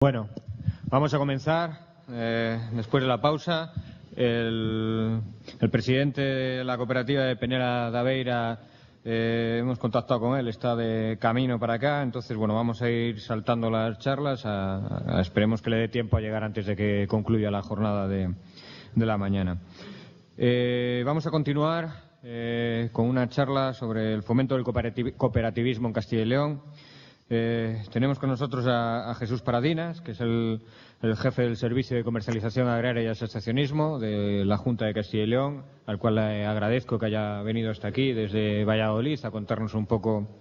Bueno, vamos a comenzar. Después de la pausa, el presidente de la cooperativa de Penela da Beira, hemos contactado con él, está de camino para acá. Entonces, bueno, vamos a ir saltando las charlas. Esperemos que le dé tiempo a llegar antes de que concluya la jornada de la mañana. Vamos a continuar con una charla sobre el fomento del cooperativismo en Castilla y León. Tenemos con nosotros a Jesús Paradinas, que es el jefe del Servicio de Comercialización Agraria y Asociacionismo de la Junta de Castilla y León, al cual le agradezco que haya venido hasta aquí desde Valladolid a contarnos un poco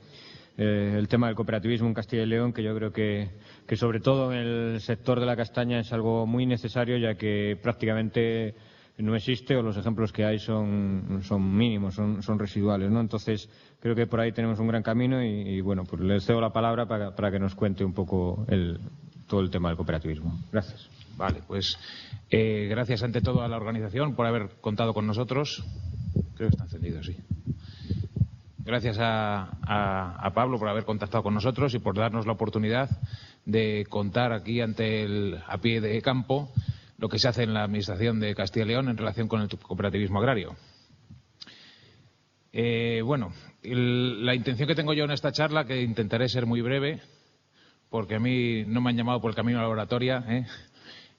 el tema del cooperativismo en Castilla y León, que yo creo que sobre todo en el sector de la castaña es algo muy necesario, ya que prácticamente no existe, o los ejemplos que hay son mínimos, son residuales, ¿no? Entonces, creo que por ahí tenemos un gran camino y bueno, pues les cedo la palabra para que nos cuente un poco todo el tema del cooperativismo. Gracias. Vale, pues gracias ante todo a la organización por haber contado con nosotros. Creo que está encendido, sí. Gracias a Pablo por haber contactado con nosotros y por darnos la oportunidad de contar aquí a pie de campo lo que se hace en la Administración de Castilla y León en relación con el cooperativismo agrario. Bueno, la intención que tengo yo en esta charla, que intentaré ser muy breve, porque a mí no me han llamado por el camino a la oratoria,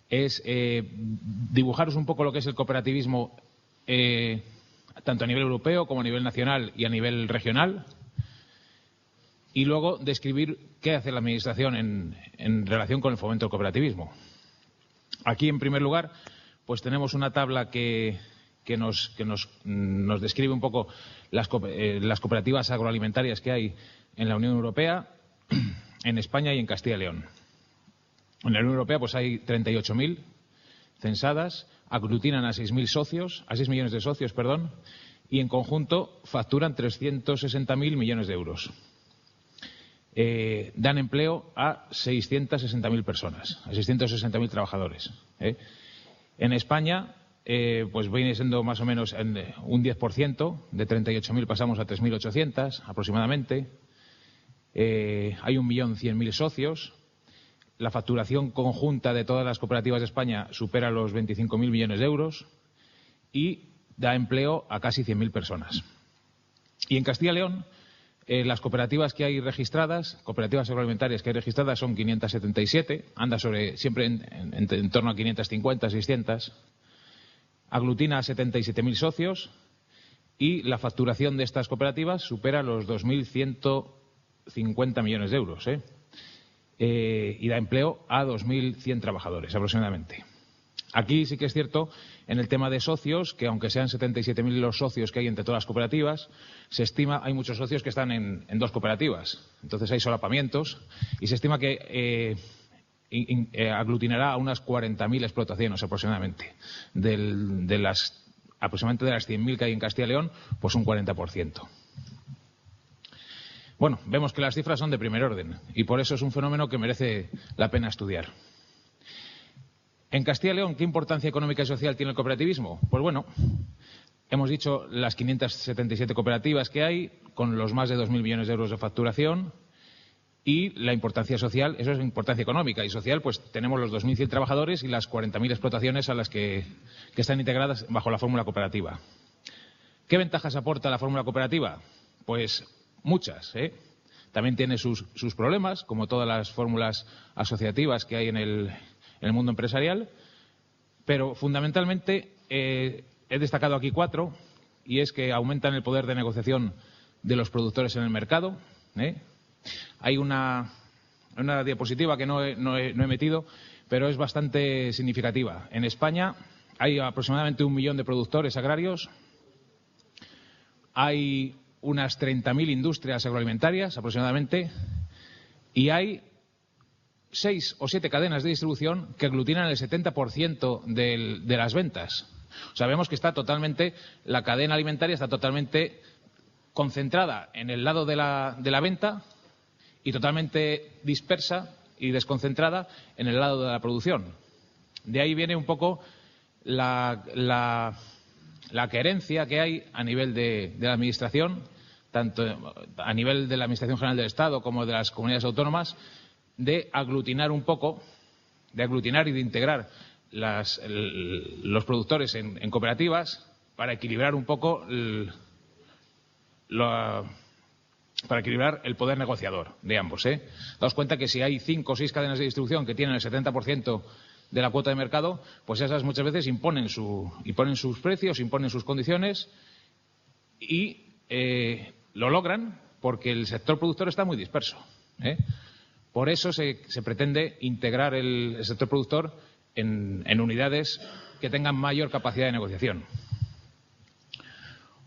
es dibujaros un poco lo que es el cooperativismo tanto a nivel europeo como a nivel nacional y a nivel regional, y luego describir qué hace la Administración en relación con el fomento del cooperativismo. Aquí, en primer lugar, pues tenemos una tabla que nos describe un poco las cooperativas agroalimentarias que hay en la Unión Europea, en España y en Castilla y León. En la Unión Europea pues hay 38.000 censadas, aglutinan a 6 millones de socios, y en conjunto facturan 360.000 millones de euros. Dan empleo a 660.000 personas, a 660.000 trabajadores. En España, pues viene siendo más o menos un 10%, de 38.000 pasamos a 3.800 aproximadamente. Hay 1.100.000 socios. La facturación conjunta de todas las cooperativas de España supera los 25.000 millones de euros y da empleo a casi 100.000 personas. Y en Castilla y León, las cooperativas que hay registradas, cooperativas agroalimentarias que hay registradas, son 577, anda siempre en torno a 550, 600, aglutina a 77.000 socios y la facturación de estas cooperativas supera los 2.150 millones de euros, y da empleo a 2.100 trabajadores aproximadamente. Aquí sí que es cierto, en el tema de socios, que aunque sean 77.000 los socios que hay entre todas las cooperativas, se estima, hay muchos socios que están en dos cooperativas. Entonces hay solapamientos y se estima que aglutinará a unas 40.000 explotaciones aproximadamente. Aproximadamente de las 100.000 que hay en Castilla y León, pues un 40%. Bueno, vemos que las cifras son de primer orden y por eso es un fenómeno que merece la pena estudiar. En Castilla y León, ¿qué importancia económica y social tiene el cooperativismo? Pues bueno, hemos dicho las 577 cooperativas que hay, con los más de 2.000 millones de euros de facturación, y la importancia social, eso es importancia económica, y social, pues tenemos los 2.100 trabajadores y las 40.000 explotaciones a las que están integradas bajo la fórmula cooperativa. ¿Qué ventajas aporta la fórmula cooperativa? Pues muchas, También tiene sus problemas, como todas las fórmulas asociativas que hay en el mundo empresarial, pero fundamentalmente he destacado aquí 4, y es que aumentan el poder de negociación de los productores en el mercado. Hay una diapositiva que no he metido, pero es bastante significativa. En España hay aproximadamente 1 millón de productores agrarios, hay unas 30.000 industrias agroalimentarias aproximadamente, y hay 6 o 7 cadenas de distribución que aglutinan el 70% de las ventas. Sabemos que la cadena alimentaria está totalmente concentrada en el lado de la venta y totalmente dispersa y desconcentrada en el lado de la producción. De ahí viene un poco la querencia que hay a nivel de la Administración, tanto a nivel de la Administración General del Estado como de las comunidades autónomas, de aglutinar un poco de aglutinar y de integrar los productores en cooperativas para equilibrar un poco para equilibrar el poder negociador de ambos. Daos cuenta que si hay 5 o 6 cadenas de distribución que tienen el 70% de la cuota de mercado, pues esas muchas veces imponen sus precios, imponen sus condiciones y lo logran porque el sector productor está muy disperso. Por eso se pretende integrar el sector productor en unidades que tengan mayor capacidad de negociación.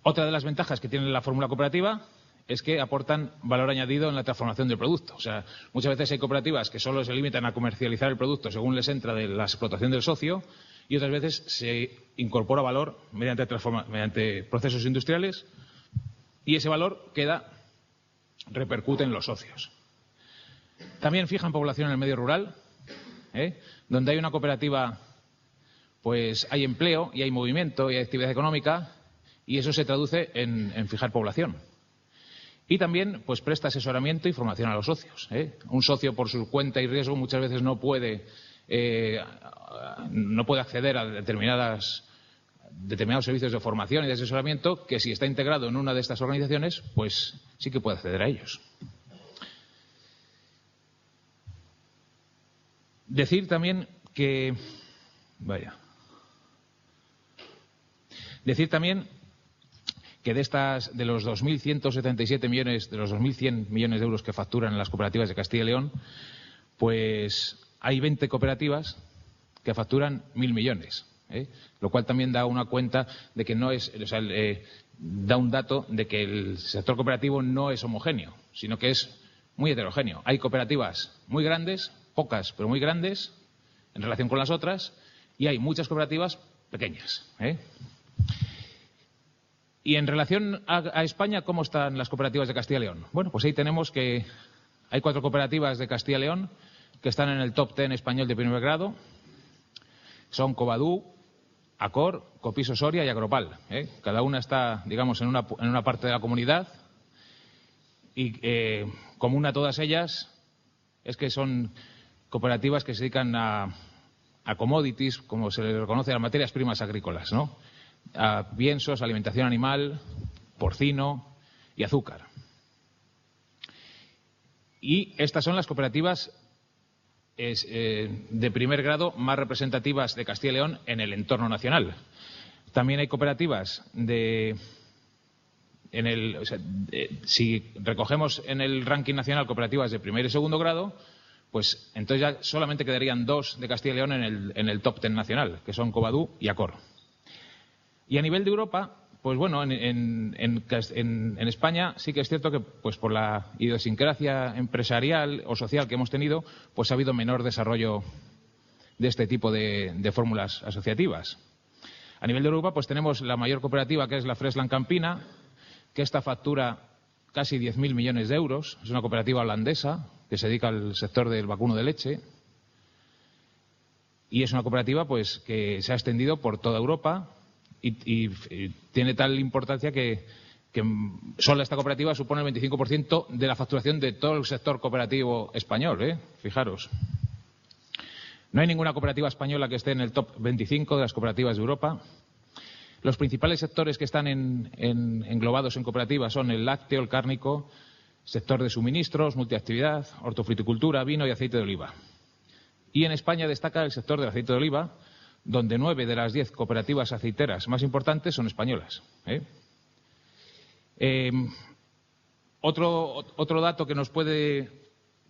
Otra de las ventajas que tiene la fórmula cooperativa es que aportan valor añadido en la transformación del producto. O sea, muchas veces hay cooperativas que solo se limitan a comercializar el producto según les entra de la explotación del socio y otras veces se incorpora valor mediante procesos industriales y ese valor repercute en los socios. También fijan población en el medio rural, donde hay una cooperativa, pues hay empleo y hay movimiento y hay actividad económica y eso se traduce en fijar población. Y también pues presta asesoramiento y formación a los socios. Un socio por su cuenta y riesgo muchas veces no puede acceder a determinados servicios de formación y de asesoramiento que si está integrado en una de estas organizaciones, pues sí que puede acceder a ellos. Decir también que de los 2.177 millones, de los 2.100 millones de euros que facturan las cooperativas de Castilla y León, pues hay 20 cooperativas que facturan 1.000 millones. Lo cual también da una cuenta de que da un dato de que el sector cooperativo no es homogéneo, sino que es muy heterogéneo. Hay cooperativas muy grandes, pocas pero muy grandes en relación con las otras, y hay muchas cooperativas pequeñas. Y en relación a España, ¿cómo están las cooperativas de Castilla y León? Bueno, pues ahí tenemos que hay 4 cooperativas de Castilla y León que están en el top 10 español de primer grado. Son Covadú, Acor, Copiso Soria y Agropal. Cada una está, digamos, en una parte de la comunidad y común a todas ellas es que son cooperativas que se dedican a commodities, como se les reconoce, a materias primas agrícolas, ¿no? A piensos, alimentación animal, porcino y azúcar. Y estas son las cooperativas de primer grado más representativas de Castilla y León en el entorno nacional. También hay cooperativas si recogemos en el ranking nacional cooperativas de primer y segundo grado, pues entonces ya solamente quedarían 2 de Castilla y León en el top 10 nacional, que son Covadú y Acor. Y a nivel de Europa, pues bueno, en España sí que es cierto que pues por la idiosincrasia empresarial o social que hemos tenido, pues ha habido menor desarrollo de este tipo de fórmulas asociativas. A nivel de Europa, pues tenemos la mayor cooperativa, que es la Fresland Campina, que esta factura casi 10.000 millones de euros. Es una cooperativa holandesa que se dedica al sector del vacuno de leche. Y es una cooperativa pues que se ha extendido por toda Europa y tiene tal importancia que solo esta cooperativa supone el 25% de la facturación de todo el sector cooperativo español. Fijaros. No hay ninguna cooperativa española que esté en el top 25 de las cooperativas de Europa. Los principales sectores que están englobados en cooperativas son el lácteo, el cárnico, sector de suministros, multiactividad, hortofruticultura, vino y aceite de oliva. Y en España destaca el sector del aceite de oliva, donde 9 de las 10 cooperativas aceiteras más importantes son españolas. Otro dato que nos puede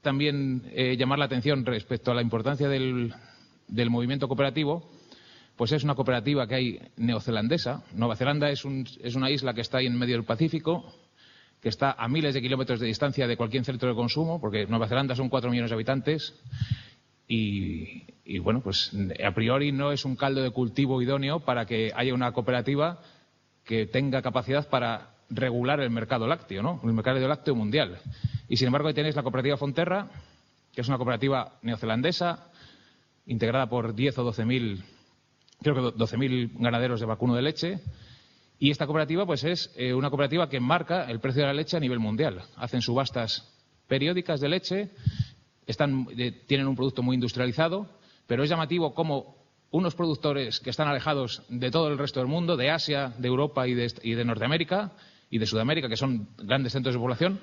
también llamar la atención respecto a la importancia del movimiento cooperativo, pues es una cooperativa que hay neozelandesa. Nueva Zelanda es una isla que está ahí en medio del Pacífico, que está a miles de kilómetros de distancia de cualquier centro de consumo, porque Nueva Zelanda son 4 millones de habitantes y bueno, pues a priori no es un caldo de cultivo idóneo para que haya una cooperativa que tenga capacidad para regular el mercado lácteo, ¿no? El mercado lácteo mundial. Y sin embargo ahí tenéis la cooperativa Fonterra, que es una cooperativa neozelandesa integrada por 10 o 12.000, creo que 12.000 ganaderos de vacuno de leche. Y esta cooperativa pues es una cooperativa que marca el precio de la leche a nivel mundial. Hacen subastas periódicas de leche, tienen un producto muy industrializado, pero es llamativo cómo unos productores que están alejados de todo el resto del mundo, de Asia, de Europa y de Norteamérica y de Sudamérica, que son grandes centros de población,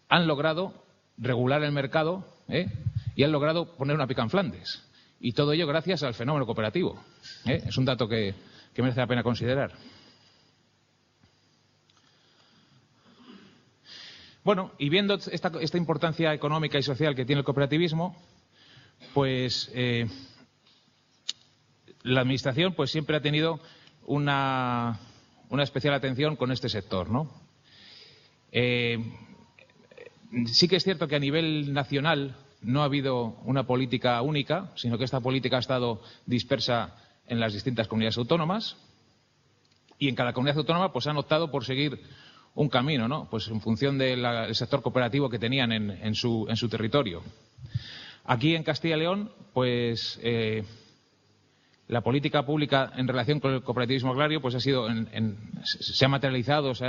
han logrado regular el mercado y han logrado poner una pica en Flandes. Y todo ello gracias al fenómeno cooperativo. Es un dato que merece la pena considerar. Bueno, y viendo esta importancia económica y social que tiene el cooperativismo, pues la Administración pues siempre ha tenido una especial atención con este sector, ¿no? Sí que es cierto que a nivel nacional no ha habido una política única, sino que esta política ha estado dispersa en las distintas comunidades autónomas y en cada comunidad autónoma pues han optado por seguir un camino, ¿no? Pues en función del sector cooperativo que tenían en su territorio. Aquí en Castilla y León, pues la política pública en relación con el cooperativismo agrario pues ha sido se ha materializado, se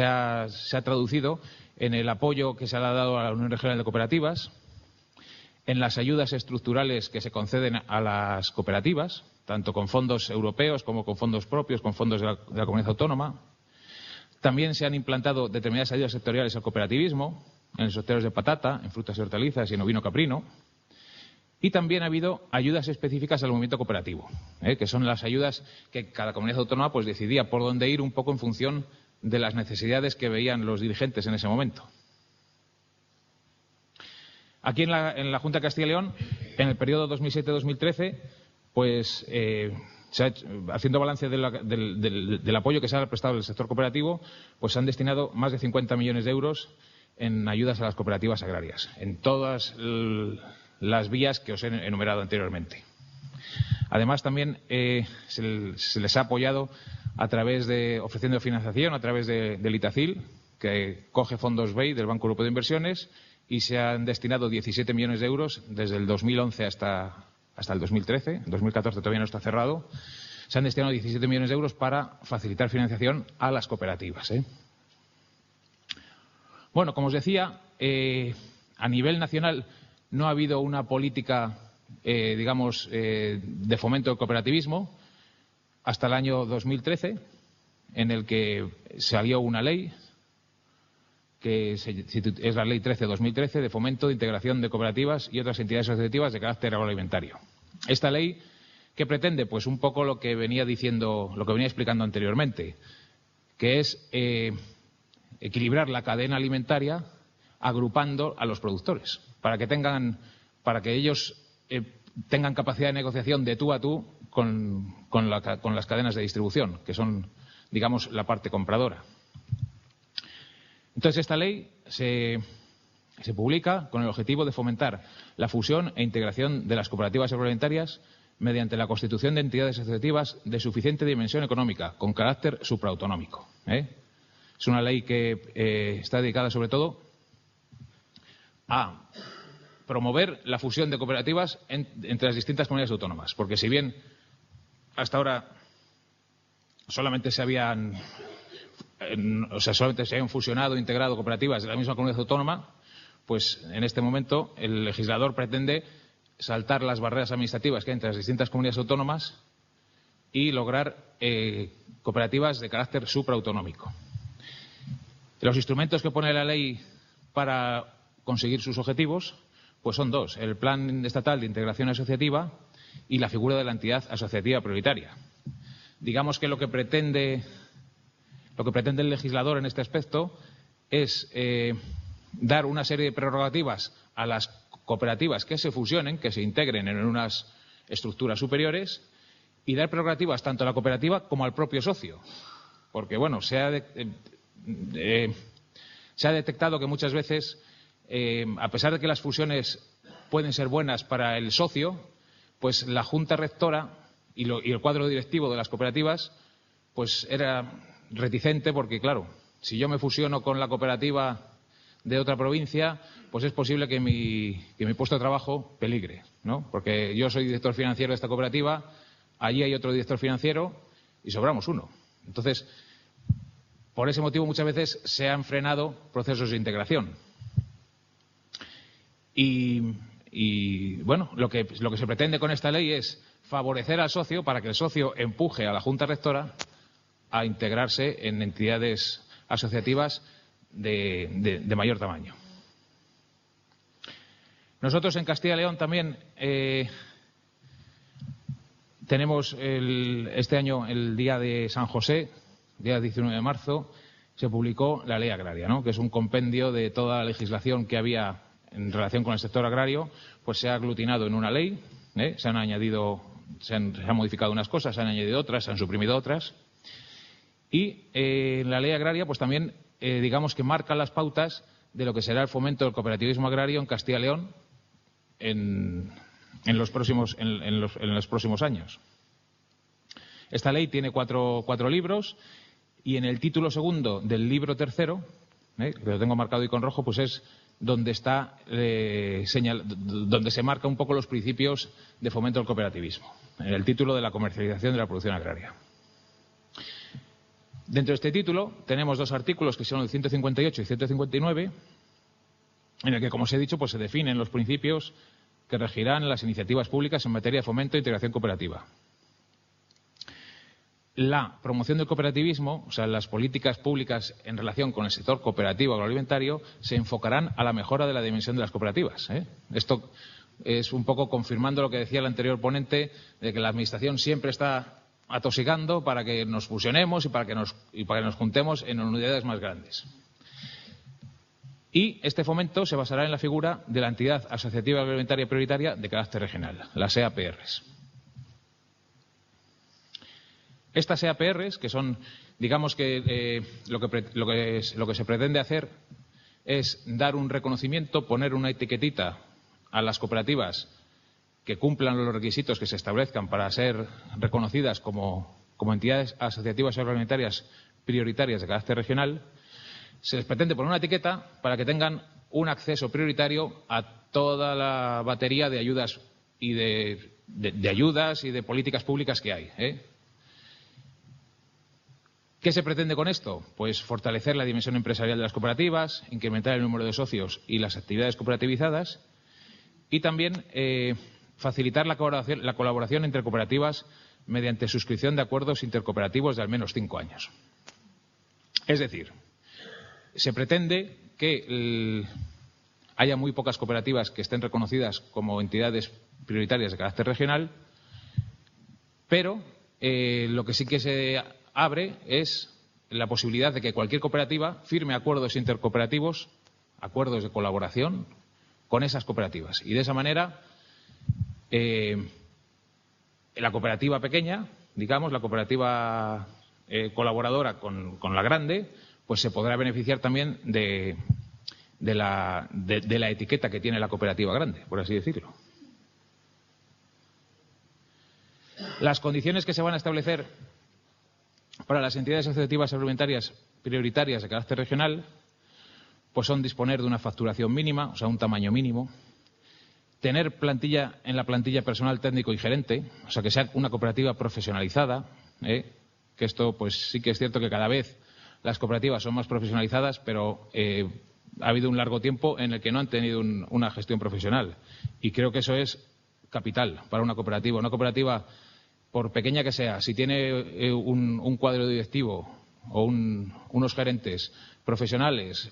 ha traducido en el apoyo que se le ha dado a la Unión Regional de Cooperativas, en las ayudas estructurales que se conceden a las cooperativas, tanto con fondos europeos como con fondos propios, con fondos de la comunidad autónoma. También se han implantado determinadas ayudas sectoriales al cooperativismo, en los sectores de patata, en frutas y hortalizas y en ovino caprino. Y también ha habido ayudas específicas al movimiento cooperativo, que son las ayudas que cada comunidad autónoma pues decidía por dónde ir un poco en función de las necesidades que veían los dirigentes en ese momento. Aquí en la Junta de Castilla y León, en el periodo 2007-2013, pues haciendo balance del apoyo que se ha prestado al sector cooperativo, pues se han destinado más de 50 millones de euros en ayudas a las cooperativas agrarias, en todas las vías que os he enumerado anteriormente. Además, también se les ha apoyado ofreciendo financiación a través del Itacil, que coge fondos BEI del Banco Europeo de Inversiones, y se han destinado 17 millones de euros desde el 2011 hasta el 2013. El 2014 todavía no está cerrado. Se han destinado 17 millones de euros para facilitar financiación a las cooperativas. Bueno, como os decía, a nivel nacional no ha habido una política, de fomento del cooperativismo hasta el año 2013, en el que salió una ley, que es la Ley 13/2013 de fomento de integración de cooperativas y otras entidades asociativas de carácter agroalimentario. Esta ley, ¿qué pretende? Pues un poco lo que venía explicando anteriormente, que es equilibrar la cadena alimentaria agrupando a los productores, para que ellos tengan capacidad de negociación de tú a tú con las cadenas de distribución, que son, digamos, la parte compradora. Entonces, esta ley se publica con el objetivo de fomentar la fusión e integración de las cooperativas agroalimentarias mediante la constitución de entidades asociativas de suficiente dimensión económica, con carácter supraautonómico. Es una ley que está dedicada, sobre todo, a promover la fusión de cooperativas entre las distintas comunidades autónomas. Porque si bien hasta ahora solamente se habían fusionado e integrado cooperativas de la misma comunidad autónoma, pues en este momento el legislador pretende saltar las barreras administrativas que hay entre las distintas comunidades autónomas y lograr cooperativas de carácter supraautonómico. Los instrumentos que pone la ley para conseguir sus objetivos pues son dos: el Plan Estatal de Integración Asociativa y la figura de la entidad asociativa prioritaria. Digamos que lo que pretende el legislador en este aspecto es dar una serie de prerrogativas a las cooperativas que se fusionen, que se integren en unas estructuras superiores, y dar prerrogativas tanto a la cooperativa como al propio socio. Porque, bueno, se ha detectado que muchas veces, a pesar de que las fusiones pueden ser buenas para el socio, pues la Junta Rectora y el cuadro directivo de las cooperativas pues era reticente, porque, claro, si yo me fusiono con la cooperativa de otra provincia, pues es posible que mi puesto de trabajo peligre, ¿no? Porque yo soy director financiero de esta cooperativa, allí hay otro director financiero y sobramos uno. Entonces, por ese motivo muchas veces se han frenado procesos de integración. Y Y bueno, lo que se pretende con esta ley es favorecer al socio para que el socio empuje a la Junta Rectora a integrarse en entidades asociativas de mayor tamaño. Nosotros en Castilla y León también tenemos este año, el día de San José, día 19 de marzo, se publicó la Ley Agraria, ¿no?, que es un compendio de toda la legislación que había en relación con el sector agrario, pues se ha aglutinado en una ley, se han añadido, se han modificado unas cosas, se han añadido otras, se han suprimido otras. Y la Ley Agraria, pues también, digamos que marca las pautas de lo que será el fomento del cooperativismo agrario en Castilla y León en los próximos años. Esta ley tiene cuatro libros y en el título segundo del libro tercero, que lo tengo marcado ahí con rojo, pues es donde está donde se marca un poco los principios de fomento del cooperativismo, en el título de la comercialización de la producción agraria. Dentro de este título tenemos dos artículos que son el 158 y 159, en el que, como os he dicho, pues se definen los principios que regirán las iniciativas públicas en materia de fomento e integración cooperativa. La promoción del cooperativismo, o sea, las políticas públicas en relación con el sector cooperativo agroalimentario, se enfocarán a la mejora de la dimensión de las cooperativas. Esto es un poco confirmando lo que decía el anterior ponente, de que la Administración siempre está atosigando para que nos fusionemos y para que nos juntemos en unidades más grandes. Y este fomento se basará en la figura de la entidad asociativa agroalimentaria prioritaria de carácter regional, las EAPRs. Estas EAPRs, que son, digamos que lo que se pretende hacer es dar un reconocimiento, poner una etiquetita a las cooperativas que cumplan los requisitos que se establezcan para ser reconocidas como entidades asociativas agroalimentarias prioritarias de carácter regional. Se les pretende poner una etiqueta para que tengan un acceso prioritario a toda la batería de ayudas y de ayudas y de políticas públicas que hay. ¿Qué se pretende con esto? Pues fortalecer la dimensión empresarial de las cooperativas, incrementar el número de socios y las actividades cooperativizadas y también facilitar la colaboración entre cooperativas mediante suscripción de acuerdos intercooperativos de al menos 5 años. Es decir, se pretende que haya muy pocas cooperativas que estén reconocidas como entidades prioritarias de carácter regional, pero lo que sí que se abre es la posibilidad de que cualquier cooperativa firme acuerdos intercooperativos, acuerdos de colaboración con esas cooperativas. Y de esa manera, la cooperativa pequeña, digamos, la cooperativa colaboradora con la grande, pues se podrá beneficiar también de la etiqueta que tiene la cooperativa grande, por así decirlo. Las condiciones que se van a establecer para las entidades asociativas agroalimentarias prioritarias de carácter regional pues son disponer de una facturación mínima, o sea, un tamaño mínimo, tener en la plantilla personal técnico y gerente, o sea, que sea una cooperativa profesionalizada, que esto pues sí que es cierto que cada vez las cooperativas son más profesionalizadas, pero ha habido un largo tiempo en el que no han tenido una gestión profesional. Y creo que eso es capital para una cooperativa. Una cooperativa, por pequeña que sea, si tiene un cuadro directivo o unos gerentes profesionales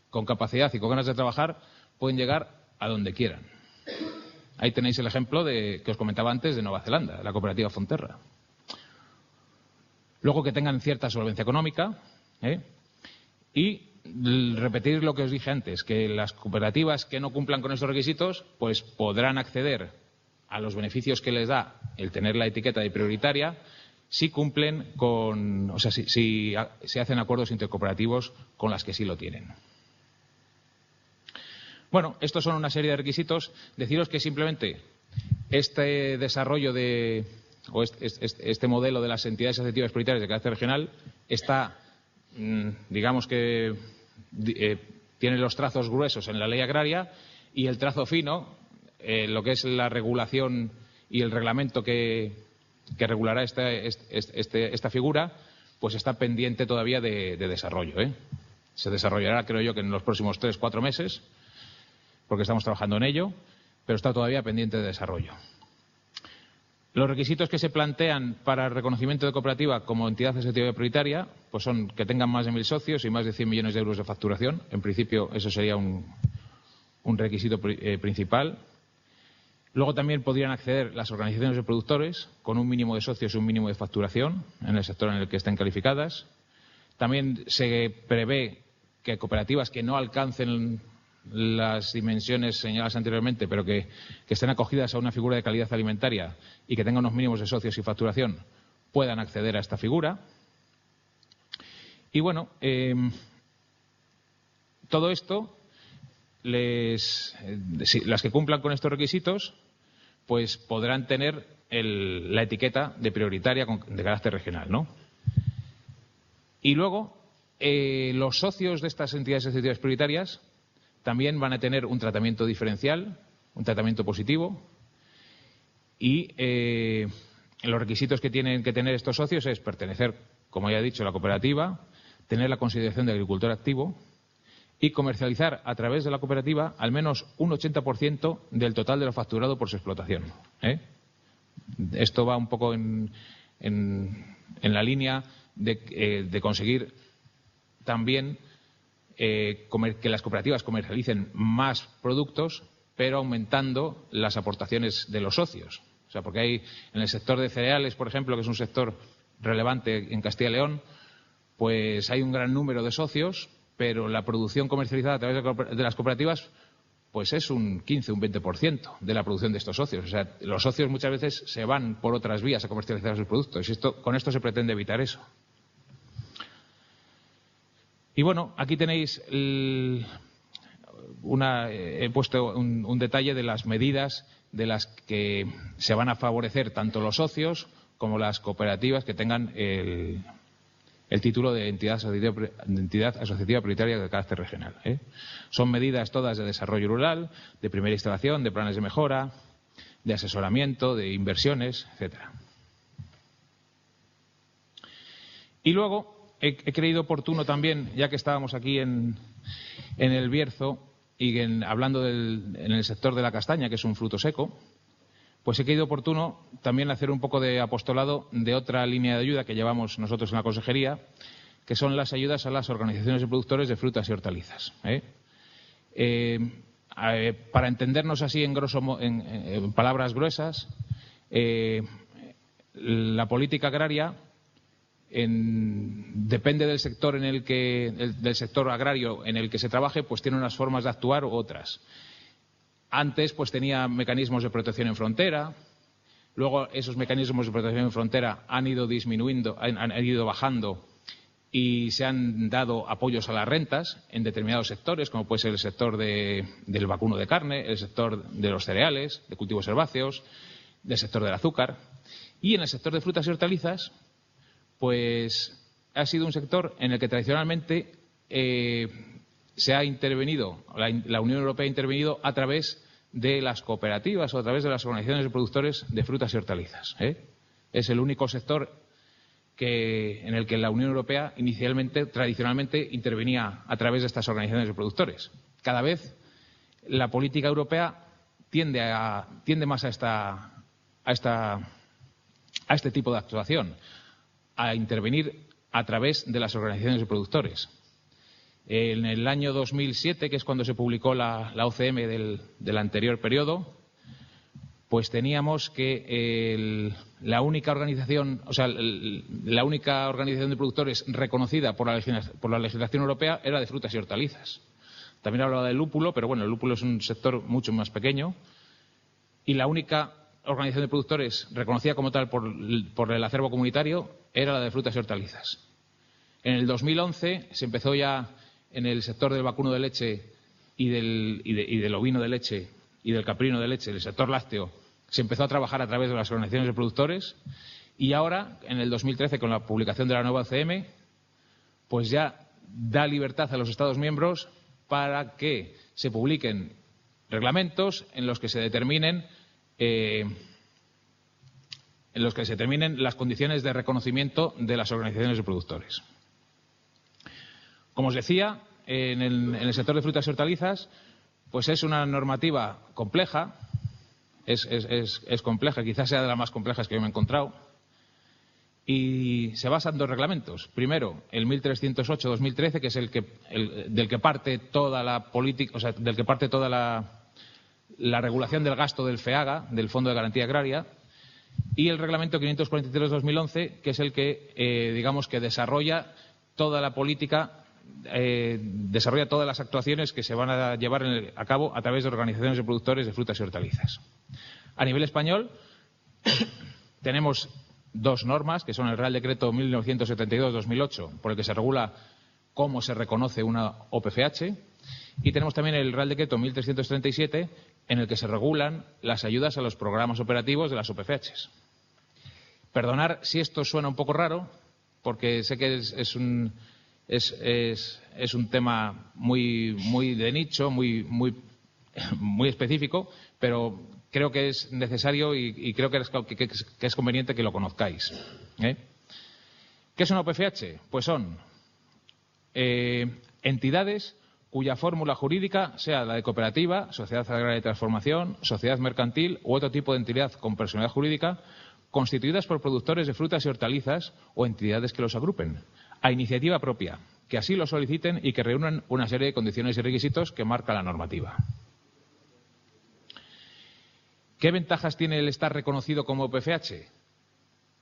con capacidad y con ganas de trabajar, pueden llegar a donde quieran. Ahí tenéis el ejemplo que os comentaba antes de Nueva Zelanda, la cooperativa Fonterra. Luego que tengan cierta solvencia económica, y repetir lo que os dije antes, que las cooperativas que no cumplan con esos requisitos pues podrán acceder a los beneficios que les da el tener la etiqueta de prioritaria si cumplen con, o sea, si se hacen acuerdos intercooperativos con las que sí lo tienen. Bueno, estos son una serie de requisitos. Deciros que simplemente este desarrollo o este modelo de las entidades asociativas prioritarias de carácter regional está, digamos que tiene los trazos gruesos en la ley agraria y el trazo fino, lo que es la regulación y el reglamento que regulará esta figura, pues está pendiente todavía de desarrollo. Se desarrollará, creo yo, que en los próximos 3-4 meses, porque estamos trabajando en ello. pero está todavía pendiente de desarrollo. Los requisitos que se plantean para el reconocimiento de cooperativa como entidad asociativa prioritaria pues son que tengan más de 1.000 socios y más de 100 millones de euros de facturación. En principio, eso sería un requisito principal. Luego también podrían acceder las organizaciones de productores con un mínimo de socios y un mínimo de facturación en el sector en el que estén calificadas. También se prevé que cooperativas que no alcancen las dimensiones señaladas anteriormente, pero que estén acogidas a una figura de calidad alimentaria y que tengan unos mínimos de socios y facturación, puedan acceder a esta figura. Y bueno, todo esto, las que cumplan con estos requisitos, pues podrán tener la etiqueta de prioritaria de carácter regional, ¿no? Y luego, los socios de estas entidades asociativas prioritarias también van a tener un tratamiento diferencial, un tratamiento positivo, y los requisitos que tienen que tener estos socios es pertenecer, como ya he dicho, a la cooperativa, tener la consideración de agricultor activo y comercializar a través de la cooperativa al menos un 80% del total de lo facturado por su explotación. Esto va un poco en la línea de conseguir también que las cooperativas comercialicen más productos, pero aumentando las aportaciones de los socios. O sea, porque hay en el sector de cereales, por ejemplo, que es un sector relevante en Castilla y León, pues hay un gran número de socios, pero la producción comercializada a través de las cooperativas pues es un 15, un 20% de la producción de estos socios. O sea, los socios muchas veces se van por otras vías a comercializar sus productos y con esto se pretende evitar eso. Y bueno, aquí tenéis he puesto un detalle de las medidas de las que se van a favorecer tanto los socios como las cooperativas que tengan el título de entidad asociativa prioritaria de carácter regional. Son medidas todas de desarrollo rural, de primera instalación, de planes de mejora, de asesoramiento, de inversiones, etcétera. Y luego he creído oportuno también, ya que estábamos aquí en el Bierzo y hablando en el sector de la castaña, que es un fruto seco, pues he creído oportuno también hacer un poco de apostolado de otra línea de ayuda que llevamos nosotros en la consejería, que son las ayudas a las organizaciones de productores de frutas y hortalizas. Para entendernos así en palabras gruesas, la política agraria depende del sector del sector agrario en el que se trabaje, pues tiene unas formas de actuar u otras. Antes pues tenía mecanismos de protección en frontera, luego esos mecanismos de protección en frontera han ido disminuyendo, han ido bajando y se han dado apoyos a las rentas en determinados sectores, como puede ser el sector del vacuno de carne, el sector de los cereales, de cultivos herbáceos, del sector del azúcar. Y en el sector de frutas y hortalizas, pues ha sido un sector en el que tradicionalmente se ha intervenido, la Unión Europea ha intervenido a través de las cooperativas o a través de las organizaciones de productores de frutas y hortalizas. Es el único sector en el que la Unión Europea tradicionalmente intervenía a través de estas organizaciones de productores. Cada vez la política europea tiende más a este tipo de actuación, a intervenir a través de las organizaciones de productores. En el año 2007, que es cuando se publicó la OCM del anterior periodo, pues teníamos que la única organización de productores reconocida por la legislación europea era de frutas y hortalizas. También hablaba del lúpulo, pero bueno, el lúpulo es un sector mucho más pequeño. Y la única organización de productores reconocida como tal por el acervo comunitario era la de frutas y hortalizas. En el 2011 se empezó ya en el sector del vacuno de leche y del ovino de leche y del caprino de leche, el sector lácteo, se empezó a trabajar a través de las organizaciones de productores y ahora, en el 2013, con la publicación de la nueva OCM, pues ya da libertad a los Estados miembros para que se publiquen reglamentos en los que se determinen las condiciones de reconocimiento de las organizaciones de productores. Como os decía, en el sector de frutas y hortalizas, pues es una normativa compleja, es compleja, quizás sea de las más complejas que yo me he encontrado. Y se basa en dos reglamentos. Primero, el 1308-2013, que es del que parte toda la política, o sea, del que parte toda la regulación del gasto del FEAGA, del Fondo de Garantía Agraria, y el reglamento 543-2011, que es el que, digamos, que desarrolla toda la política, desarrolla todas las actuaciones que se van a llevar a cabo a través de organizaciones de productores de frutas y hortalizas. A nivel español, tenemos dos normas, que son el Real Decreto 1972-2008, por el que se regula cómo se reconoce una OPFH, y tenemos también el Real Decreto 1337, en el que se regulan las ayudas a los programas operativos de las OPFHs. Perdonar si esto suena un poco raro, porque sé que es un tema muy de nicho, muy específico, pero creo que es necesario y creo que es conveniente que lo conozcáis. ¿Qué es una OPFH? Pues son entidades cuya fórmula jurídica sea la de cooperativa, sociedad agraria de transformación, sociedad mercantil u otro tipo de entidad con personalidad jurídica, constituidas por productores de frutas y hortalizas o entidades que los agrupen, a iniciativa propia, que así lo soliciten y que reúnan una serie de condiciones y requisitos que marca la normativa. ¿Qué ventajas tiene el estar reconocido como OPFH?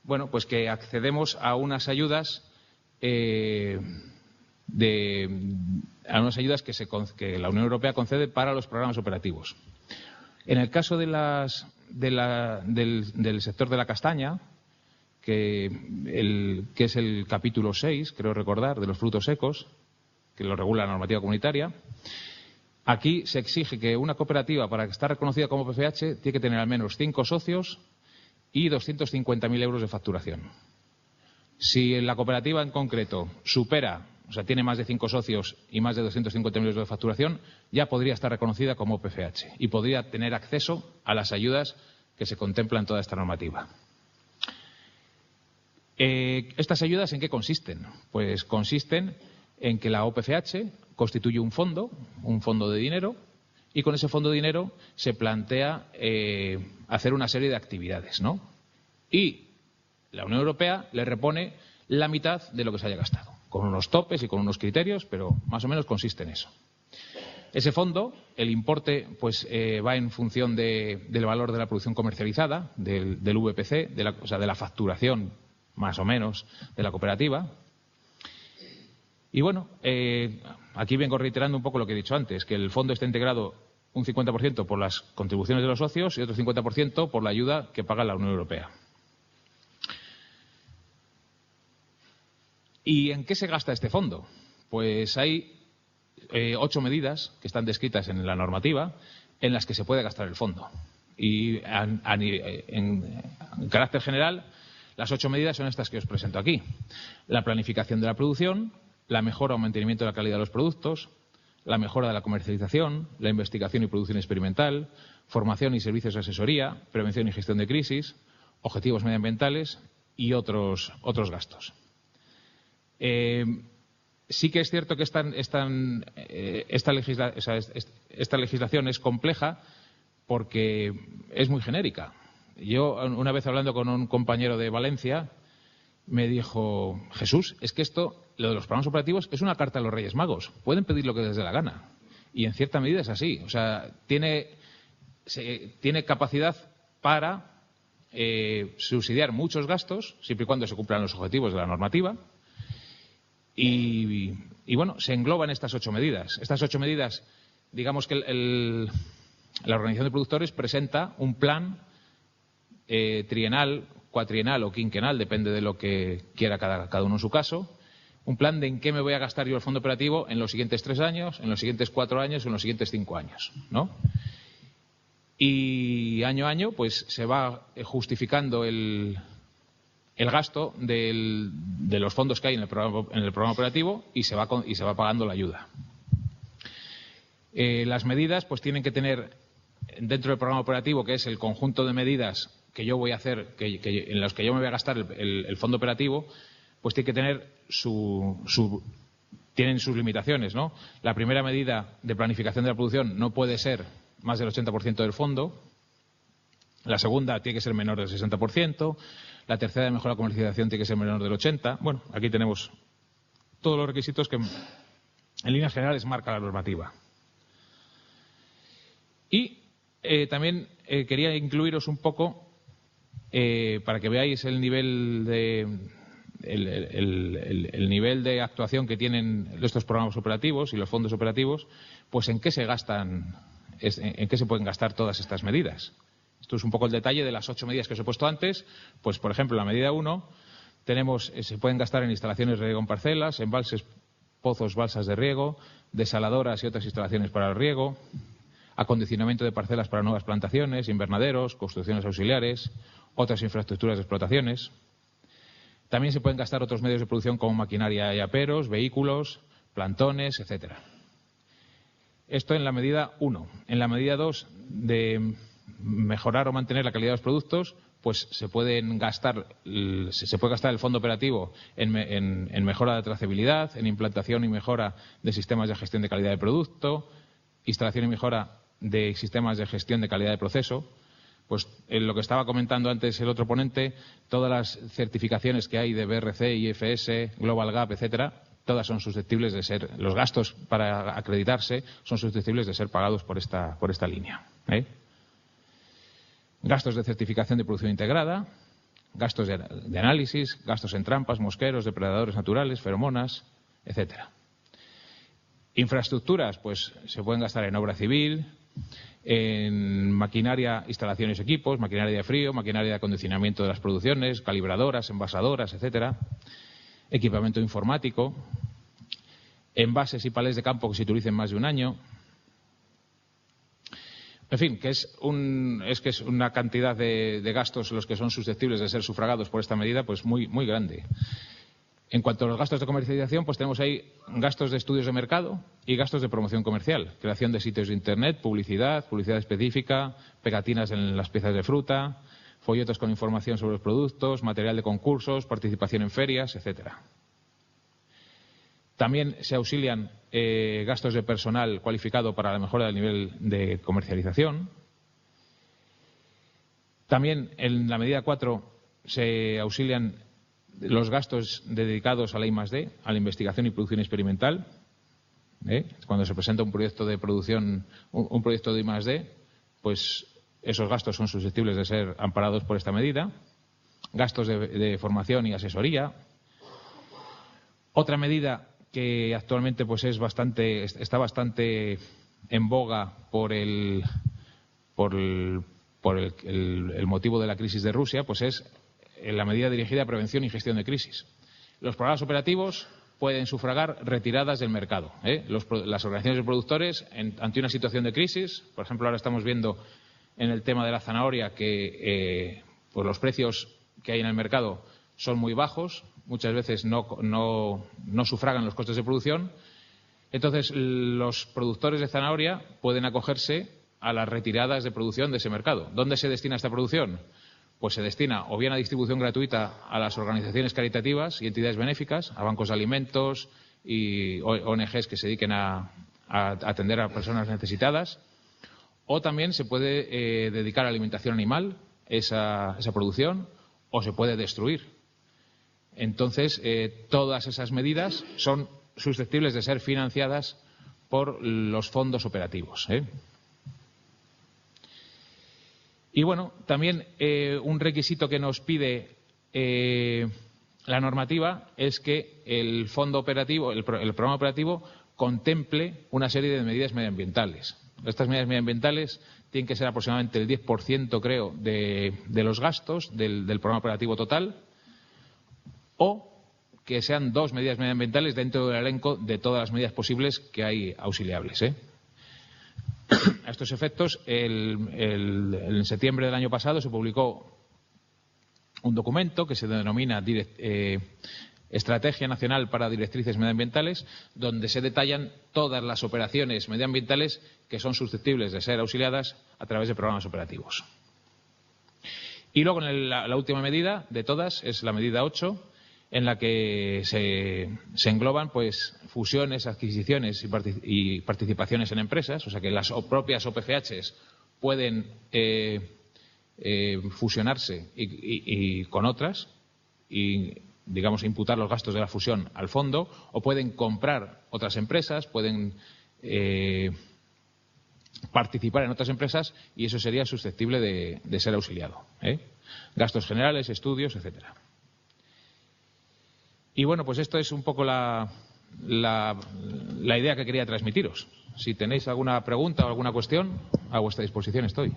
Bueno, pues que accedemos a unas ayudas que la Unión Europea concede para los programas operativos. En el caso del sector de la castaña, que es el capítulo 6, creo recordar, de los frutos secos, que lo regula la normativa comunitaria, aquí se exige que una cooperativa, para estar reconocida como OPFH, tiene que tener al menos 5 socios y 250.000 euros de facturación. Si la cooperativa en concreto supera, o sea, tiene más de 5 socios y más de 250.000 euros de facturación, ya podría estar reconocida como OPFH y podría tener acceso a las ayudas que se contemplan en toda esta normativa. ¿Estas ayudas en qué consisten? Pues consisten en que la OPFH constituye un fondo de dinero, y con ese fondo de dinero se plantea hacer una serie de actividades, ¿no? Y la Unión Europea le repone la mitad de lo que se haya gastado, con unos topes y con unos criterios, pero más o menos consiste en eso. Ese fondo, el importe, pues va en función del valor de la producción comercializada, del VPC, o sea, de la facturación, más o menos, de la cooperativa. Y bueno, aquí vengo reiterando un poco lo que he dicho antes, que el fondo está integrado un 50% por las contribuciones de los socios y otro 50% por la ayuda que paga la Unión Europea. ¿Y en qué se gasta este fondo? Pues hay 8 medidas que están descritas en la normativa en las que se puede gastar el fondo. Y en carácter general, las 8 medidas son estas que os presento aquí. La planificación de la producción, la mejora o mantenimiento de la calidad de los productos, la mejora de la comercialización, la investigación y producción experimental, formación y servicios de asesoría, prevención y gestión de crisis, objetivos medioambientales y otros gastos. Sí que es cierto que esta legislación es compleja porque es muy genérica. Yo, una vez hablando con un compañero de Valencia, me dijo: Jesús, es que esto, lo de los programas operativos, es una carta a los Reyes Magos. Pueden pedir lo que les dé la gana. Y en cierta medida es así. O sea, tiene capacidad para subsidiar muchos gastos, siempre y cuando se cumplan los objetivos de la normativa. Y bueno, se engloban estas 8 medidas. Estas 8 medidas, digamos que la Organización de Productores presenta un plan trienal, cuatrienal o quinquenal, depende de lo que quiera cada uno en su caso, un plan de en qué me voy a gastar yo el fondo operativo en los siguientes 3 años, en los siguientes 4 años o en los siguientes 5 años, ¿no? Y año a año pues se va justificando el gasto de los fondos que hay en el programa operativo y se va pagando la ayuda. Las medidas pues tienen que tener dentro del programa operativo, que es el conjunto de medidas que yo voy a hacer, en los que yo me voy a gastar el fondo operativo, pues tiene que tener tienen sus limitaciones, ¿no? La primera medida de planificación de la producción no puede ser más del 80% del fondo. La segunda tiene que ser menor del 60%. La tercera de mejora de comercialización tiene que ser menor del 80%. Bueno, aquí tenemos todos los requisitos que en líneas generales marca la normativa. Y también quería incluiros un poco, para que veáis el nivel de actuación que tienen estos programas operativos y los fondos operativos, pues en qué se pueden gastar todas estas medidas. Esto es un poco el detalle de las 8 medidas que os he puesto antes. Pues, por ejemplo, en la medida 1 tenemos, se pueden gastar en instalaciones de riego en parcelas, embalses, pozos, balsas de riego, desaladoras y otras instalaciones para el riego, acondicionamiento de parcelas para nuevas plantaciones, invernaderos, construcciones auxiliares, otras infraestructuras de explotaciones. También se pueden gastar otros medios de producción como maquinaria y aperos, vehículos, plantones, etcétera. Esto en la medida 1. En la medida 2, de mejorar o mantener la calidad de los productos, pues se puede gastar el fondo operativo en mejora de trazabilidad, en implantación y mejora de sistemas de gestión de calidad de producto, instalación y mejora de sistemas de gestión de calidad de proceso. Pues en lo que estaba comentando antes el otro ponente, todas las certificaciones que hay de BRC, IFS, Global Gap, etcétera, todas son susceptibles de ser, los gastos para acreditarse son susceptibles de ser pagados por esta línea. Gastos de certificación de producción integrada, gastos de análisis, gastos en trampas, mosqueros, depredadores naturales, feromonas, etcétera. Infraestructuras, pues se pueden gastar en obra civil, en maquinaria, instalaciones, equipos, maquinaria de frío, maquinaria de acondicionamiento de las producciones, calibradoras, envasadoras, etcétera. Equipamiento informático, envases y palés de campo que se utilicen más de un año. En fin, que es una cantidad de gastos los que son susceptibles de ser sufragados por esta medida, pues muy, muy grande. En cuanto a los gastos de comercialización, pues tenemos ahí gastos de estudios de mercado y gastos de promoción comercial. Creación de sitios de Internet, publicidad específica, pegatinas en las piezas de fruta, folletos con información sobre los productos, material de concursos, participación en ferias, etcétera. También se auxilian gastos de personal cualificado para la mejora del nivel de comercialización. También en la medida 4 se auxilian los gastos dedicados a la I+D, a la investigación y producción experimental. Cuando se presenta un proyecto de producción, un proyecto de I+D, pues esos gastos son susceptibles de ser amparados por esta medida. Gastos de formación y asesoría. Otra medida que actualmente pues está bastante en boga por el motivo de la crisis de Rusia, pues es la medida dirigida a prevención y gestión de crisis. Los programas operativos pueden sufragar retiradas del mercado. Las organizaciones de productores, ante una situación de crisis, por ejemplo, ahora estamos viendo en el tema de la zanahoria que pues los precios que hay en el mercado son muy bajos, muchas veces no sufragan los costes de producción. Entonces, los productores de zanahoria pueden acogerse a las retiradas de producción de ese mercado. ¿Dónde se destina esta producción? Pues se destina o bien a distribución gratuita a las organizaciones caritativas y entidades benéficas, a bancos de alimentos y ONGs que se dediquen a atender a personas necesitadas, o también se puede dedicar a alimentación animal esa producción, o se puede destruir. Entonces, todas esas medidas son susceptibles de ser financiadas por los fondos operativos. Y bueno, también un requisito que nos pide la normativa es que el fondo operativo, el programa operativo, contemple una serie de medidas medioambientales. Estas medidas medioambientales tienen que ser aproximadamente el 10%, creo, de los gastos del programa operativo total, o que sean 2 medidas medioambientales dentro del elenco de todas las medidas posibles que hay auxiliables. A estos efectos, en septiembre del año pasado se publicó un documento que se denomina Estrategia Nacional para Directrices Medioambientales, donde se detallan todas las operaciones medioambientales que son susceptibles de ser auxiliadas a través de programas operativos. Y luego, la última medida de todas es la medida 8, en la que se engloban pues fusiones, adquisiciones y participaciones en empresas, o sea que las propias OPGHs pueden fusionarse y con otras y, digamos, imputar los gastos de la fusión al fondo, o pueden comprar otras empresas, pueden participar en otras empresas y eso sería susceptible de ser auxiliado. Gastos generales, estudios, etcétera. Y bueno, pues esto es un poco la idea que quería transmitiros. Si tenéis alguna pregunta o alguna cuestión, a vuestra disposición estoy.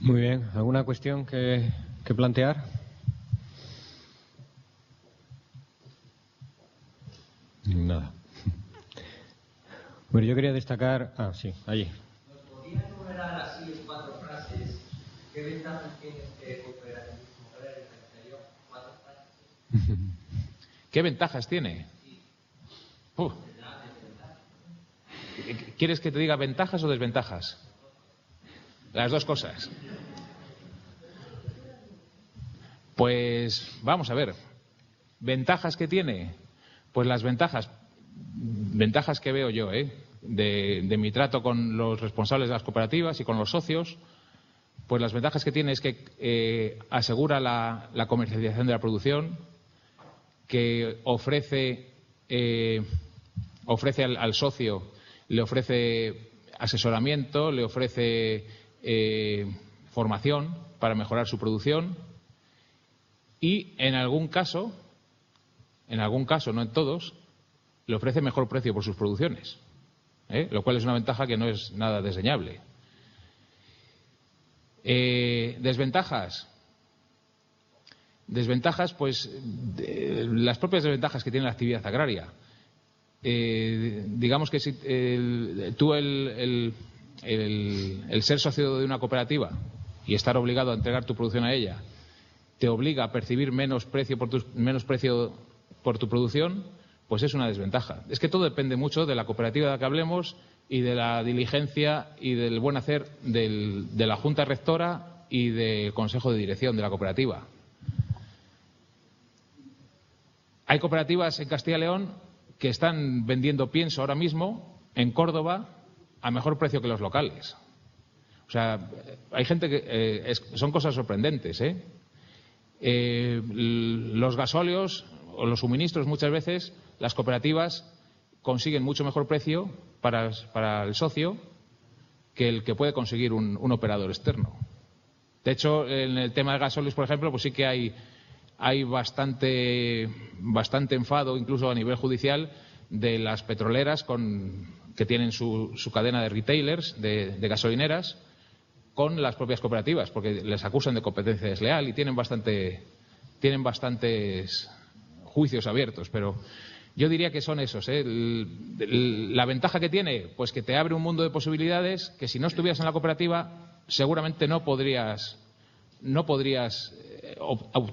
Muy bien. ¿Alguna cuestión que plantear? Nada. Bueno, yo quería destacar... sí, allí. ¿Nos podría enumerar así en 4 frases qué ventajas tiene este cooperativismo agrario en el exterior? 4 frases. ¿Qué ventajas tiene? ¿Quieres que te diga ventajas o desventajas? Las dos cosas. Pues vamos a ver. ¿Ventajas que tiene? Pues las ventajas que veo yo, de mi trato con los responsables de las cooperativas y con los socios, pues las ventajas que tiene es que asegura la comercialización de la producción, que ofrece al socio, le ofrece asesoramiento, le ofrece formación para mejorar su producción y en algún caso, no en todos, le ofrece mejor precio por sus producciones, lo cual es una ventaja que no es nada desdeñable. Desventajas, pues las propias desventajas que tiene la actividad agraria. Digamos que si tú el ser socio de una cooperativa y estar obligado a entregar tu producción a ella te obliga a percibir menos precio por tu producción, pues es una desventaja. Es que todo depende mucho de la cooperativa de la que hablemos y de la diligencia y del buen hacer de la Junta Rectora y del Consejo de Dirección de la cooperativa. Hay cooperativas en Castilla y León que están vendiendo pienso ahora mismo en Córdoba a mejor precio que los locales. O sea, hay gente que... son cosas sorprendentes, los gasóleos o los suministros, muchas veces las cooperativas consiguen mucho mejor precio para el socio que el que puede conseguir un operador externo. De hecho, en el tema de gasóleos, por ejemplo, pues sí que hay bastante enfado, incluso a nivel judicial, de las petroleras que tienen su cadena de retailers, de gasolineras, con las propias cooperativas, porque les acusan de competencia desleal y tienen bastantes juicios abiertos. Pero yo diría que son esos. La ventaja que tiene, pues que te abre un mundo de posibilidades que si no estuvieras en la cooperativa seguramente no podrías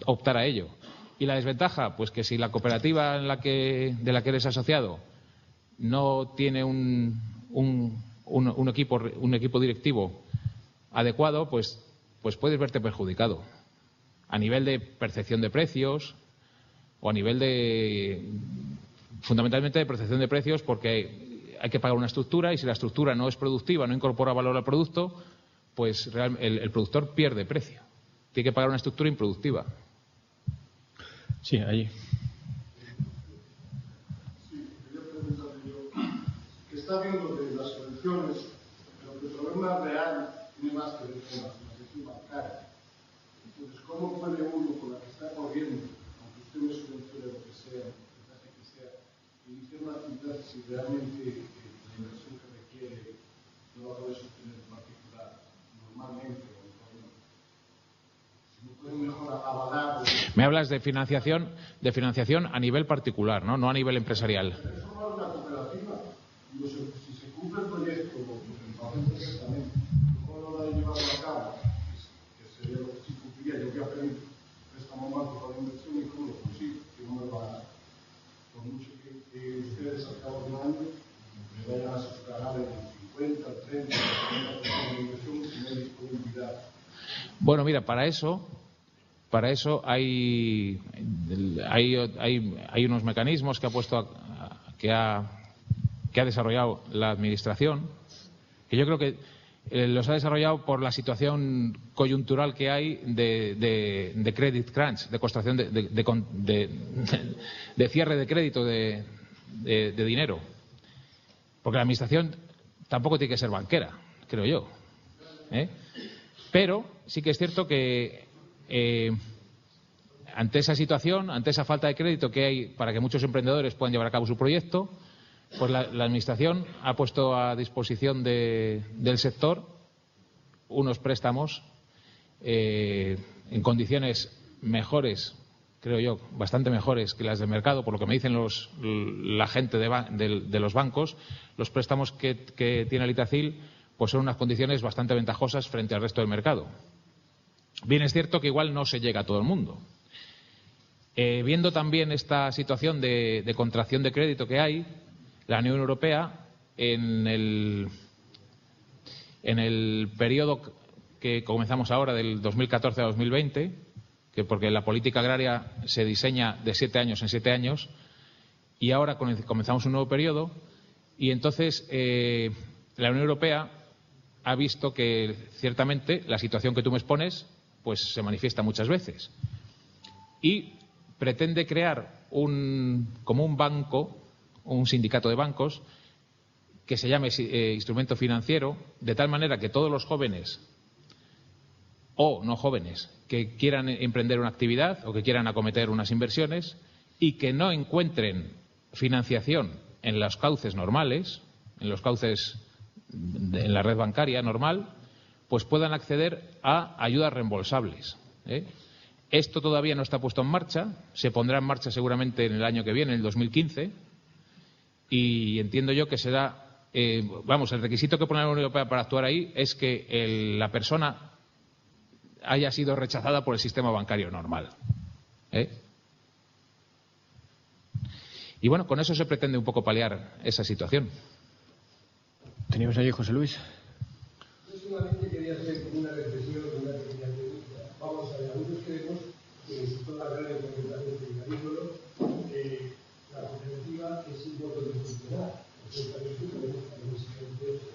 optar a ello. Y la desventaja, pues que si la cooperativa de la que eres asociado no tiene un equipo directivo adecuado, pues puedes verte perjudicado a nivel de percepción de precios o a nivel fundamentalmente de percepción de precios, porque hay que pagar una estructura y si la estructura no es productiva, no incorpora valor al producto, pues el productor pierde precio. Tiene que pagar una estructura improductiva. Sí, allí. Sí, quería preguntarle yo, que está viendo de las soluciones, pero que el problema real tiene más que ver con la financiación bancaria. Entonces, ¿cómo puede uno, con la que está corriendo, aunque usted me subvencione lo que sea, iniciar una actividad si realmente la inversión que requiere no va a poder sostener en particular, normalmente? Me hablas de financiación a nivel particular, no a nivel empresarial. Formar una cooperativa, si se cumple el proyecto, lo hacen perfectamente. ¿Cómo lo van a llevar a cabo? Que sería lo que sí cumpliría. Yo voy a pedir préstamo banco para la inversión y cómo lo consigo, que no me va a dar. Por mucho que ustedes al cabo de un año me vayan a subsanar el 50, el 30, el 40% de inversión y no hay disponibilidad. Bueno, mira, para eso hay unos mecanismos que ha desarrollado la Administración, que yo creo que los ha desarrollado por la situación coyuntural que hay de credit crunch, de contracción de cierre de crédito de dinero. Porque la Administración tampoco tiene que ser banquera, creo yo. Pero sí que es cierto que ante esa situación, ante esa falta de crédito que hay para que muchos emprendedores puedan llevar a cabo su proyecto, pues la Administración ha puesto a disposición del sector unos préstamos en condiciones mejores, creo yo, bastante mejores que las del mercado, por lo que me dicen la gente de los bancos. Los préstamos que tiene el Itacil pues son unas condiciones bastante ventajosas frente al resto del mercado. Bien es cierto que igual no se llega a todo el mundo. Viendo también esta situación de contracción de crédito que hay, la Unión Europea, en el periodo que comenzamos ahora, del 2014 a 2020, porque la política agraria se diseña de 7 años en 7 años, y ahora comenzamos un nuevo periodo, y entonces la Unión Europea ha visto que ciertamente la situación que tú me expones pues se manifiesta muchas veces, y pretende crear como un banco, un sindicato de bancos que se llame instrumento financiero, de tal manera que todos los jóvenes o no jóvenes que quieran emprender una actividad o que quieran acometer unas inversiones y que no encuentren financiación en los cauces normales, en los cauces en la red bancaria normal, pues puedan acceder a ayudas reembolsables. Esto todavía no está puesto en marcha, se pondrá en marcha seguramente en el año que viene, en el 2015, y entiendo yo que será, el requisito que pone la Unión Europea para actuar ahí es que la persona haya sido rechazada por el sistema bancario normal. Y bueno, con eso se pretende un poco paliar esa situación. Teníamos allí José Luis. Yo solamente quería hacer una reflexión, una pequeña pregunta. Vamos a ver, algunos creemos que el sector agrario, concretamente el agrícola, la cooperativa es un modo de funcionar. Exactamente, tenemos algunos ejemplos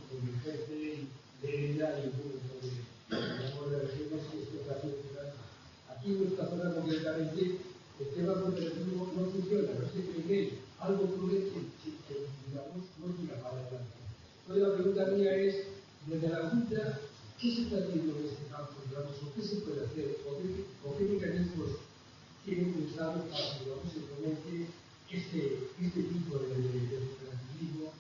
como Vigente, Lérida y un montón de regiones que esto está funcionando. Aquí en nuestra zona concretamente, el tema cooperativo no funciona, no se cree que algo ocurre que digamos, no tira para adelante. Entonces la pregunta mía es, desde la Junta, ¿qué se está haciendo en este campo, digamos, o qué se puede hacer, o qué mecanismos tienen pensados para que se implemente este tipo de cooperativismo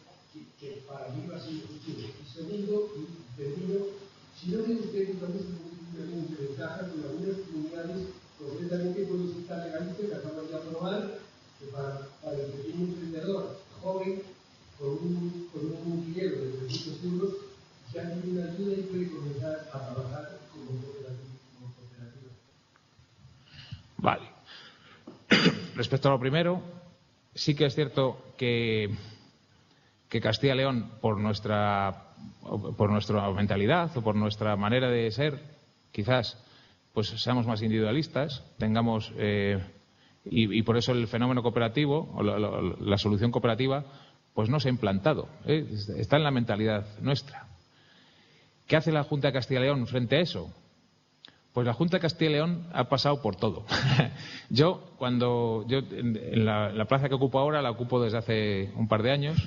que para mí va a ser positivo? Y segundo, y termino, si no ve usted, digamos, una desventaja con algunas comunidades, concretamente puedo citar a Galicia, que acabamos de aprobar, que para el pequeño emprendedor joven, con un dinero de 300 euros, ya tiene una ayuda y puede comenzar a trabajar como cooperativa. Vale. Respecto a lo primero, sí que es cierto que Castilla y León, por nuestra mentalidad o por nuestra manera de ser, quizás pues seamos más individualistas, tengamos y por eso el fenómeno cooperativo o la solución cooperativa pues no se ha implantado, está en la mentalidad nuestra. ¿Qué hace la Junta de Castilla y León frente a eso? Pues la Junta de Castilla y León ha pasado por todo. Yo en la plaza que ocupo ahora la ocupo desde hace un par de años,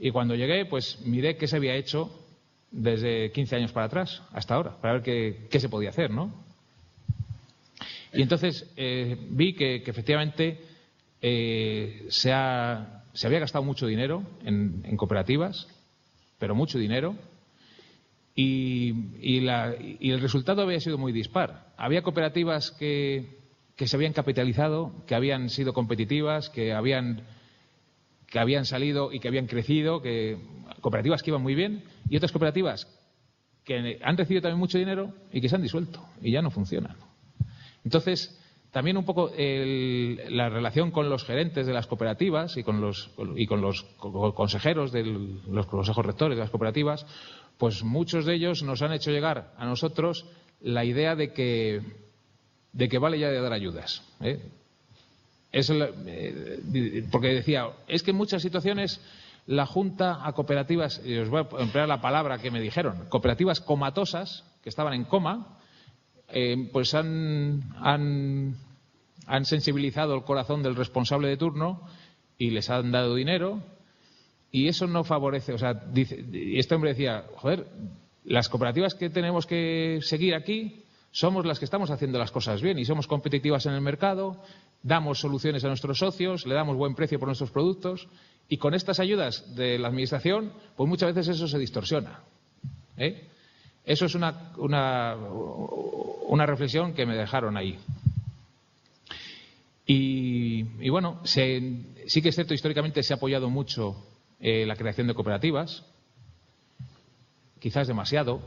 y cuando llegué pues miré qué se había hecho desde 15 años para atrás hasta ahora, para ver qué se podía hacer, ¿no? Y entonces vi que efectivamente se había gastado mucho dinero en cooperativas, pero mucho dinero, y el resultado había sido muy dispar. Había cooperativas que se habían capitalizado, que habían sido competitivas, que habían salido y que habían crecido, cooperativas que iban muy bien, y otras cooperativas que han recibido también mucho dinero y que se han disuelto y ya no funcionan. Entonces, también un poco la relación con los gerentes de las cooperativas y con los consejeros de los consejos rectores de las cooperativas, pues muchos de ellos nos han hecho llegar a nosotros la idea de que vale ya de dar ayudas. Porque decía, es que en muchas situaciones la Junta a cooperativas, y os voy a emplear la palabra que me dijeron, cooperativas comatosas, que estaban en coma, pues han sensibilizado el corazón del responsable de turno y les han dado dinero, y eso no favorece. O sea, este hombre decía, joder, las cooperativas que tenemos que seguir aquí somos las que estamos haciendo las cosas bien y somos competitivas en el mercado, damos soluciones a nuestros socios, le damos buen precio por nuestros productos, y con estas ayudas de la Administración, pues muchas veces eso se distorsiona. Eso es una reflexión que me dejaron ahí. Y bueno, sí que es cierto, históricamente se ha apoyado mucho la creación de cooperativas, quizás demasiado,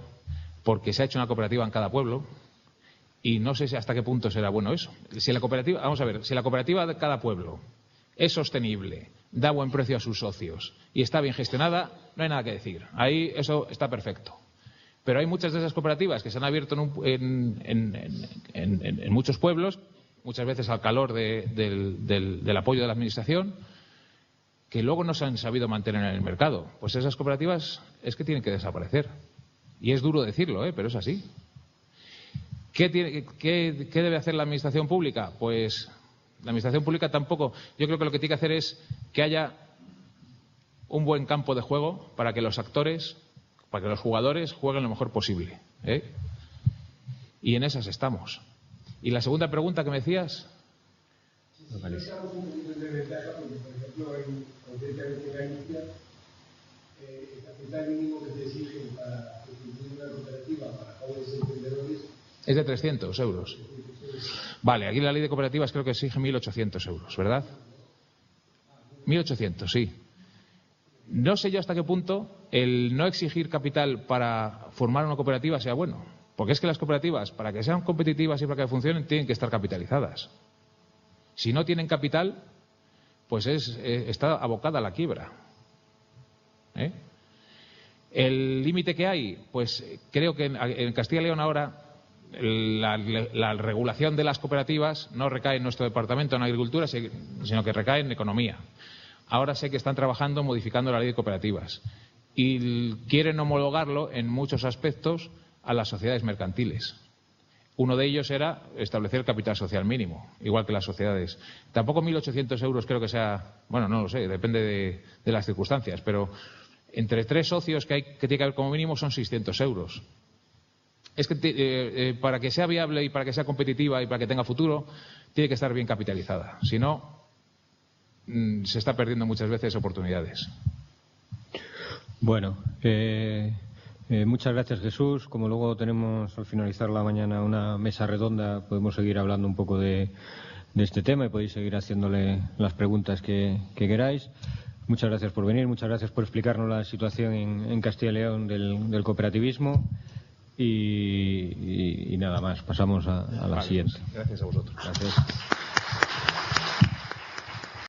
porque se ha hecho una cooperativa en cada pueblo, y no sé hasta qué punto será bueno eso. Si la cooperativa, vamos a ver, si la cooperativa de cada pueblo es sostenible, da buen precio a sus socios y está bien gestionada, no hay nada que decir. Ahí eso está perfecto. Pero hay muchas de esas cooperativas que se han abierto en muchos pueblos, muchas veces al calor del apoyo de la Administración, que luego no se han sabido mantener en el mercado. Pues esas cooperativas es que tienen que desaparecer. Y es duro decirlo, pero es así. ¿Qué debe hacer la Administración pública? Pues la Administración pública tampoco. Yo creo que lo que tiene que hacer es que haya un buen campo de juego para que los actores, para que los jugadores jueguen lo mejor posible. Y en esas estamos. Y la segunda pregunta que me decías. Si sacamos un poquito de ventaja, porque por ejemplo, concretamente en Galicia, el capital mínimo que te exigen para constituir una cooperativa para jóvenes emprendedores es de 300 euros. Vale, aquí la ley de cooperativas creo que exige 1.800 euros, ¿verdad? 1.800, sí. No sé yo hasta qué punto el no exigir capital para formar una cooperativa sea bueno. Porque es que las cooperativas, para que sean competitivas y para que funcionen, tienen que estar capitalizadas. Si no tienen capital, pues está abocada a la quiebra. El límite que hay, pues creo que en Castilla y León ahora la regulación de las cooperativas no recae en nuestro departamento en agricultura, sino que recae en economía. Ahora sé que están trabajando modificando la ley de cooperativas y quieren homologarlo en muchos aspectos a las sociedades mercantiles. Uno de ellos era establecer el capital social mínimo, igual que las sociedades. Tampoco 1.800 euros creo que sea, bueno, no lo sé, depende de las circunstancias, pero entre 3 socios que tiene que haber como mínimo son 600 euros. Es que para que sea viable y para que sea competitiva y para que tenga futuro, tiene que estar bien capitalizada. Si no, se está perdiendo muchas veces oportunidades. Bueno, muchas gracias, Jesús. Como luego tenemos al finalizar la mañana una mesa redonda, podemos seguir hablando un poco de este tema y podéis seguir haciéndole las preguntas que queráis. Muchas gracias por venir, muchas gracias por explicarnos la situación en Castilla y León del cooperativismo. Y nada más, pasamos a la siguiente. Gracias a vosotros. Gracias.